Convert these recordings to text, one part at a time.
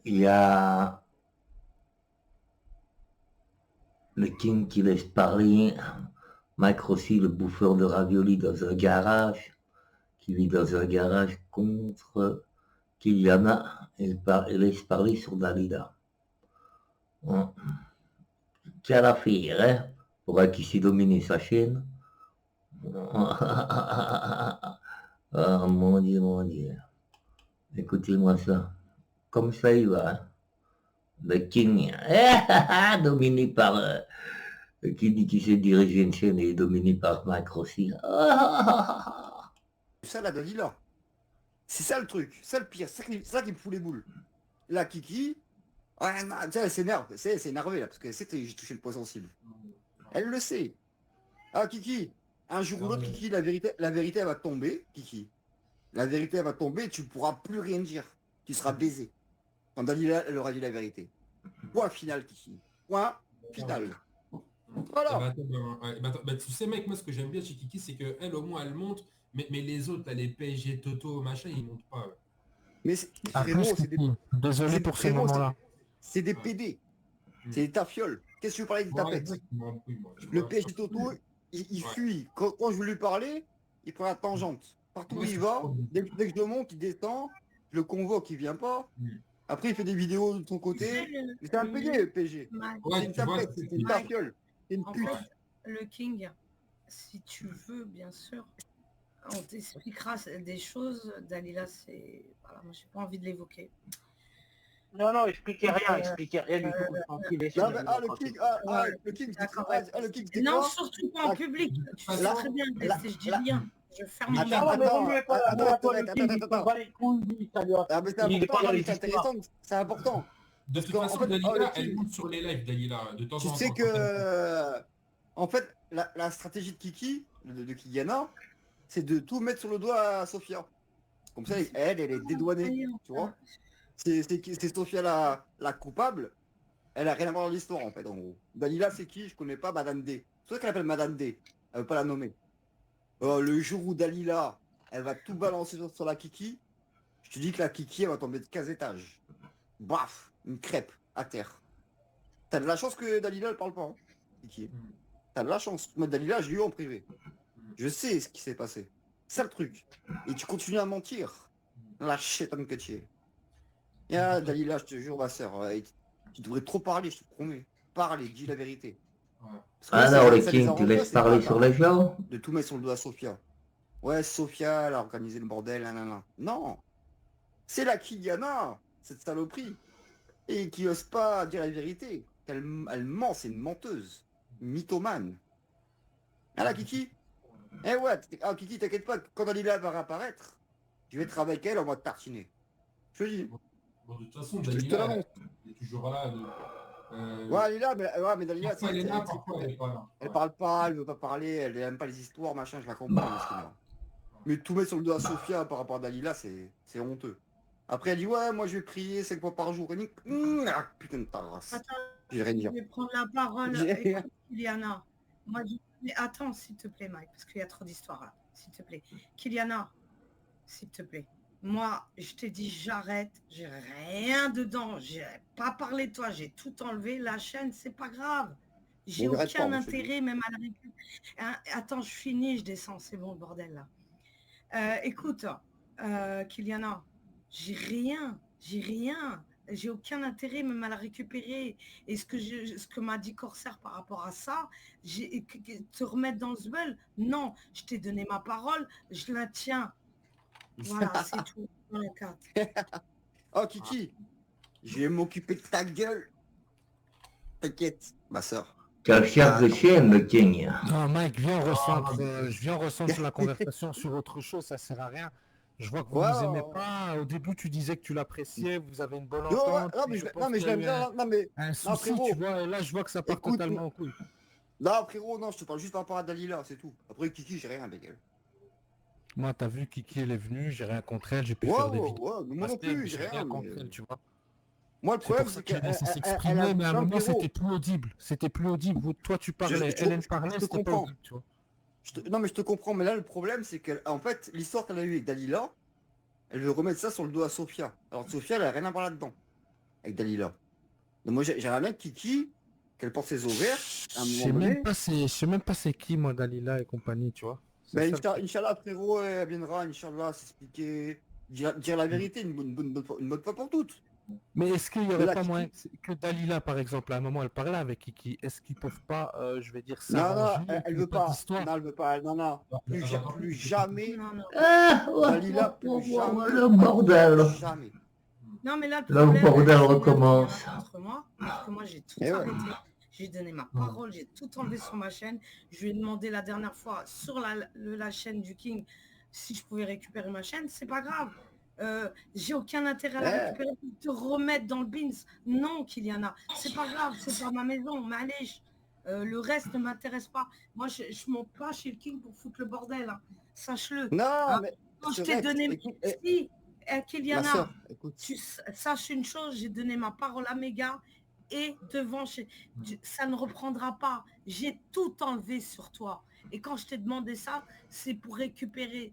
il y a le King qui laisse parler, Mike Rossi, le bouffeur de ravioli dans un garage, qui vit dans un garage contre Kyliana et laisse parler sur Dalida. Hein. Quelle affaire, hein, pour qui s'est dominé sa chaîne. Ah, mon Dieu, mon Dieu. Écoutez-moi ça. Comme ça, il va. Hein. Le King, dominé par... qui dit qu'il sait diriger une chaîne et dominé par Mike Rossi. Ça, la Dalila. C'est ça le truc. C'est ça le pire. C'est ça qui me fout les boules. La Kiki, ouais, non, elle s'énerve. C'est énervé là, parce qu'elle sait que j'ai touché le point sensible. Elle le sait. Ah, Kiki, un jour ou l'autre, Kiki, la vérité, elle va tomber, Kiki. La vérité, elle va tomber et tu ne pourras plus rien dire. Tu seras baisé. Quand Dalila, elle aura dit la vérité. Point final, Kiki. Point final. Voilà. Tu sais, mec, moi, ce que j'aime bien chez Kiki, c'est qu'elle, au moins, elle monte, mais les autres, là, les PSG, Toto, machin, ils montent pas. Mais frérot, c'est des... Désolé pour ce moment-là. C'est des PD. C'est des tafioles. Qu'est-ce que tu parlais de tapette? Le PSG Toto, il fuit. Quand je veux lui parler, il prend la tangente. Partout où il va, dès que je le monte, il descend. Je le convoque, il vient pas. Après, il fait des vidéos de son côté. C'est un PD, le PSG. C'est une tapette, c'est une tafiole. C'est une pute. En fait, le King, si tu veux, bien sûr, on t'expliquera des choses. Dalila, c'est... Voilà, moi, j'ai pas envie de l'évoquer. Non, expliquez rien du tout. Tranquille, le King, c'est non, quoi? surtout pas en public. Tu sais très bien, je dis rien. Je ferme mon c'est intéressant, c'est important. De toute façon, Dalila, elle monte sur les lives, Dalila, de temps en temps. Tu sais que, en fait, la stratégie de Kiki, de Kyliana, c'est de tout mettre sur le doigt à Sofia. Comme ça, elle est dédouanée, tu vois. C'est Sofia la coupable. Elle a rien à voir dans l'histoire, en fait, en gros. Dalila, c'est qui? Je connais pas Madame D. C'est vrai qu'elle appelle Madame D. Elle veut pas la nommer. Le jour où Dalila, elle va tout balancer sur la Kiki, je te dis que la Kiki, elle va tomber de 15 étages. Baf, une crêpe à terre. T'as de la chance que Dalila, elle parle pas, hein, Kiki. T'as de la chance. Moi, Dalila, je l'ai eu en privé. Je sais ce qui s'est passé. C'est ça le truc. Et tu continues à mentir. La chétane que tu es. Dalila, je te jure, ma soeur, tu devrais trop parler, je te promets. Parle et dis la vérité. Alors, le King, tu laisses parler sur les gens? De tout mettre sur le dos à Sofia. Ouais, Sofia, elle a organisé le bordel, nanana. Non. C'est la Kyliana, cette saloperie. Et qui n'ose pas dire la vérité. Elle ment, c'est une menteuse. Une mythomane. Ah la Kiki? Eh ouais, Kiki, t'inquiète pas, quand Dalila va réapparaître, je vais être avec elle en mode tartiné. Je te dis. Bon, de toute façon, Dalila, elle est toujours là. Ouais, elle est là, mais Dalila, parfois elle est là, parfois elle est pas là. Elle parle pas, elle veut pas parler, elle aime pas les histoires, machin, je la comprends. Mais tout mettre sur le dos à Sofia par rapport à Dalila, c'est honteux. Après, elle dit, ouais, moi je vais prier 5 fois par jour. Et putain de ta race. Attends, je vais prendre la parole. Écoute, Kyliana. Moi, mais attends, s'il te plaît, Mike, parce qu'il y a trop d'histoires là. S'il te plaît. Kyliana, s'il te plaît. Moi, je t'ai dit, j'arrête. J'ai rien dedans. J'ai pas parlé de toi. J'ai tout enlevé. La chaîne, c'est pas grave. J'ai aucun intérêt, même à la récup. Attends, je finis, je descends. C'est bon, le bordel là. Écoute, Kyliana, j'ai rien. J'ai aucun intérêt même à la récupérer. Et ce que m'a dit Corsair par rapport à ça, te remettre dans ce bol, non, je t'ai donné ma parole, je la tiens. Voilà, c'est tout. Oh Kiki, je vais m'occuper de ta gueule. T'inquiète, ma soeur. Tu as fier de chienne, le King. Non, Mike, viens recentre la conversation sur autre chose, ça sert à rien. Je vois que vous ne vous aimez pas. Au début, tu disais que tu l'appréciais, vous avez une bonne entente. Non, mais je l'aime bien. Un souci, tu vois, et là, je vois que ça part totalement en couille. Non, frérot, non, je te parle juste par rapport à Dalila, c'est tout. Après, Kiki, j'ai rien avec elle. Moi, t'as vu, Kiki, elle est venue, j'ai rien contre elle, j'ai pu faire des vidéos. Ouais, moi non plus, j'ai rien contre elle, tu vois. Moi, le problème, c'est qu'elle s'exprimait, mais à un moment, c'était plus audible. C'était plus audible. Toi, tu parlais, elle parlait, c'était pas audible, tu vois. Non, mais je te comprends, mais là, le problème, c'est qu'en fait, l'histoire qu'elle a eue avec Dalila, elle veut remettre ça sur le dos à Sofia. Alors, Sofia, elle a rien à voir là-dedans. avec Dalila. Donc moi j'aimerais bien que Kiki, qu'elle porte ses ovaires à un Je moment sais donné. même pas je sais même pas c'est qui, moi, Dalila et compagnie, tu vois. C'est Ben, ça le truc. Inch'Allah, frérot, elle viendra, Inch'Allah, s'expliquer, dire la vérité une bonne fois pour toutes. Mais est-ce qu'il y Mais aurait là, pas Kiki, moyen que Dalila, par exemple, à un moment, elle parlait avec Kiki, est-ce qu'ils peuvent pas, je vais dire, non, non, s'arranger et elle qu'il n'y ait veut pas pas. d'histoire? Non, elle veut pas. Non, non. Plus jamais. Non, non. Ah, ouais, Dalila, plus jamais. le Plus bordel. jamais. Non, mais là, le Le problème, bordel c'est qu'il y en a recommence. contre moi, alors que moi, j'ai tout Eh ouais. arrêté. J'ai donné ma parole, j'ai tout enlevé sur ma chaîne. Je lui ai demandé la dernière fois sur la chaîne du King si je pouvais récupérer ma chaîne. C'est pas grave. J'ai aucun intérêt à la Eh. récupérer pour te remettre dans le bins. Non, Kyliana, c'est pas grave, c'est pas ma maison, malèche. Le reste ne m'intéresse pas. Moi, je monte pas chez le King pour foutre le bordel. Hein. Sache-le. Non, Hein. mais. Quand je c'est t'ai vrai, donné... écoute, Si, ma Kyliana, soeur, écoute. tu saches une chose, j'ai donné ma parole à mes gars et devant, ça ne reprendra pas. J'ai tout enlevé sur toi. Et quand je t'ai demandé ça, c'est pour récupérer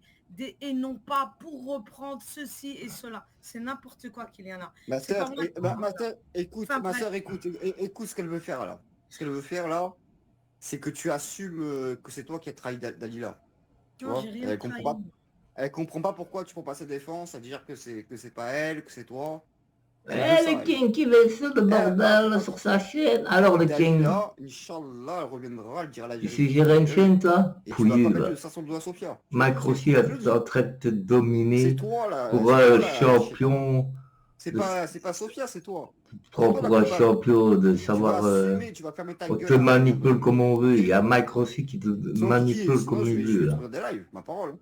et non pas pour reprendre ceci et cela. C'est n'importe quoi, Kyliana. Ma C'est pas soeur, vrai. ma soeur, écoute, Enfin, ma bref. soeur, écoute ce qu'elle veut faire là. Ce qu'elle veut faire là, c'est que tu assumes que c'est toi qui as trahi Dalila. Tu Non, vois, j'ai rien trahi. Elle comprend pas pourquoi tu prends pas sa défense, à dire que c'est pas elle, que c'est toi. Eh, le King qui veut ça, le bordel sur sa chaîne. Alors, le King. Dalila, Inch'Allah, elle reviendra, elle dira la Tu vérité. sais gérer une chaîne, toi? Et tu vas pas Pouillu, mettre là. ça sur le doigt, Sophia. Mike Rossi est en train de te C'est dominer toi là. pour c'est toi, un là, champion. c'est pas Sophia, c'est toi. Pour un champion de Tu vas savoir. assumer, tu vas fermer ta On gueule. te manipule comme on veut. Il y a Mike Rossi qui te manipule comme il Je veut, vais là. t'ouvrir des lives, ma parole.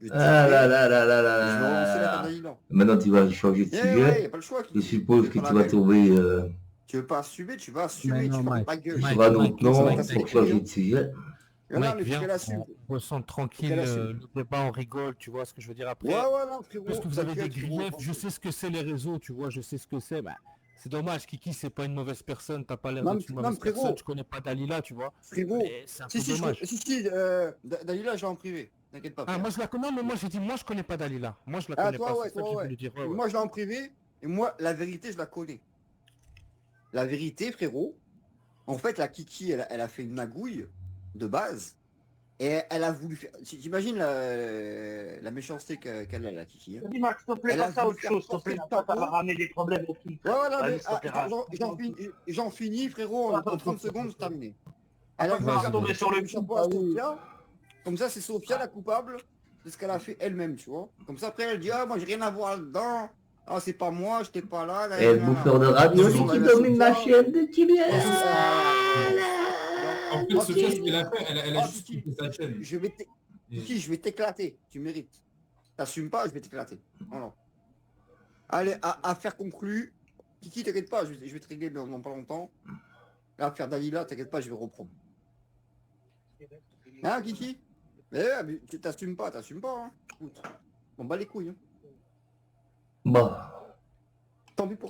Je vais te Ah dire là vrai, là là là et je vais relancer la là. Dalila. Maintenant, tu vas changer de Eh sujet. ouais, y a pas le choix. Je suppose que pas tu la vas règle. trouver. Tu veux pas assumer, tu vas Mais assumer, non, tu fermes Mike, ta gueule. Tu Mike, trouveras Mike, d'autres noms Mike, pour changer de sujet. Non, Mike, mais faut viens, qu'elle assume. on ressent tranquille qu'elle assume. le débat, on rigole, tu vois ce que je veux dire après. Ouais, non, frérot. Parce que vous avez des t'inquiète, frérot, griefs, je sais ce que c'est les réseaux, tu vois, je sais ce que c'est. Bah, c'est dommage, Kiki, c'est pas une mauvaise personne, t'as pas l'air Non, d'être une non, mauvaise frérot. personne, je connais pas Dalila, tu vois. Frérot. Mais c'est un peu Si, dommage. Dalila, je l'ai en privé. T'inquiète pas. Ah, frère. moi je la connais, mais moi j'ai dit, moi je connais pas Dalila. Moi je la Ah, connais toi, pas, ouais, c'est ça que toi, j'ai ouais. voulu dire. Ouais, ouais. Moi, je l'ai en privé. Et moi, la vérité, je la connais. La vérité, frérot. En fait, la Kiki, elle a fait une magouille de base. Et elle a voulu faire. J'imagine la méchanceté qu'elle a, la Kiki. Hein. Dis, Max, s'il te plaît, Elle a passe à voulu autre faire chose, s'il te porter plaît. le Ça va tableau. ramener des problèmes au film. Ouais, voilà, Vas-y, mais s'il te plaît, j'en finis, frérot. En 30 secondes, c'est terminé. Elle a Vas-y, voulu vas-y. faire Tomber sur le le coup. chapeau à Sophia. Comme ça, c'est Sophia la coupable de ce qu'elle a fait elle-même, tu vois. Comme ça, après, elle dit, ah, moi, j'ai rien à voir là-dedans. Ah, c'est pas moi, j'étais pas là. Et le bouffeur de ravioli qui domine la chaîne de Kylian. En fait, Sophia, ce qu'elle a fait, elle a juste quitté sa chaîne. Kiki, je vais t'éclater. Tu mérites. T'assumes pas, je vais t'éclater. Voilà. Allez, affaire conclue. Kiki, t'inquiète pas, je vais te régler dans pas longtemps. L'affaire Dalila, t'inquiète pas, je vais reprendre. Hein, Kiki? Mais tu t'assumes pas, hein. Écoute. Bon, bah les couilles. Hein. Bon. Tant pis pour